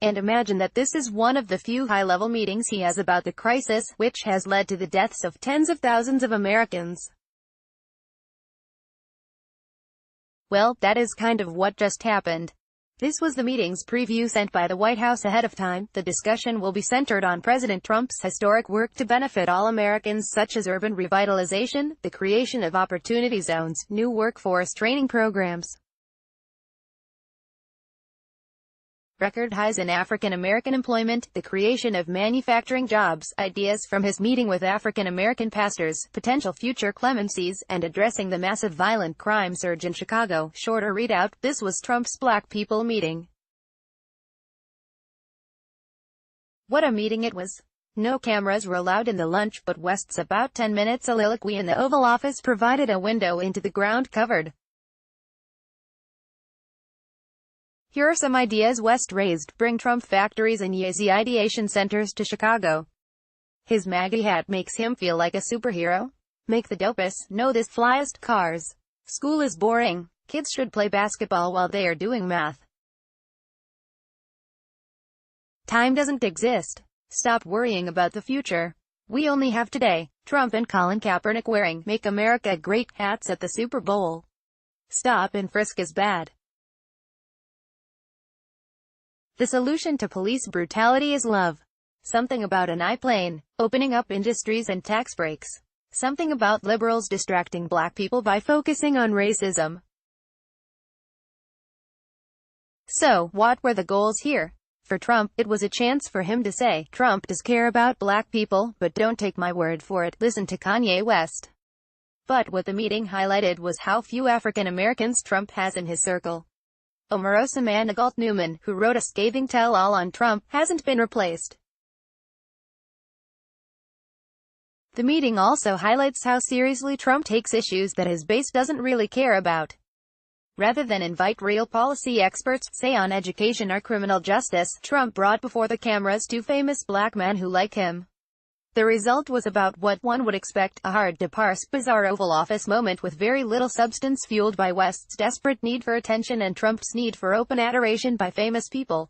And imagine that this is one of the few high-level meetings he has about the crisis, which has led to the deaths of tens of thousands of Americans. Well, that is kind of what just happened. This was the meeting's preview sent by the White House ahead of time. The discussion will be centered on President Trump's historic work to benefit all Americans, such as urban revitalization, the creation of opportunity zones, new workforce training programs, record highs in African American employment, the creation of manufacturing jobs, ideas from his meeting with African American pastors, potential future clemencies, and addressing the massive violent crime surge in Chicago. Shorter readout: this was Trump's Black People meeting. What a meeting it was. No cameras were allowed in the lunch, but West's about 10-minute soliloquy in the Oval Office provided a window into the ground covered. Here are some ideas West raised: bring Trump factories and Yeezy ideation centers to Chicago. His MAGA hat makes him feel like a superhero. Make the dopest, know this flyest cars. School is boring. Kids should play basketball while they are doing math. Time doesn't exist. Stop worrying about the future. We only have today. Trump and Colin Kaepernick wearing "Make America Great" hats at the Super Bowl. Stop and frisk is bad. The solution to police brutality is love. Something about an I-plane, opening up industries and tax breaks. Something about liberals distracting black people by focusing on racism. So, what were the goals here? For Trump, it was a chance for him to say, Trump does care about black people, but don't take my word for it, listen to Kanye West. But what the meeting highlighted was how few African Americans Trump has in his circle. Omarosa Manigault Newman, who wrote a scathing tell-all on Trump, hasn't been replaced. The meeting also highlights how seriously Trump takes issues that his base doesn't really care about. Rather than invite real policy experts, say on education or criminal justice, Trump brought before the cameras two famous black men who like him. The result was about what one would expect, a hard-to-parse, bizarre Oval Office moment with very little substance, fueled by West's desperate need for attention and Trump's need for open adoration by famous people.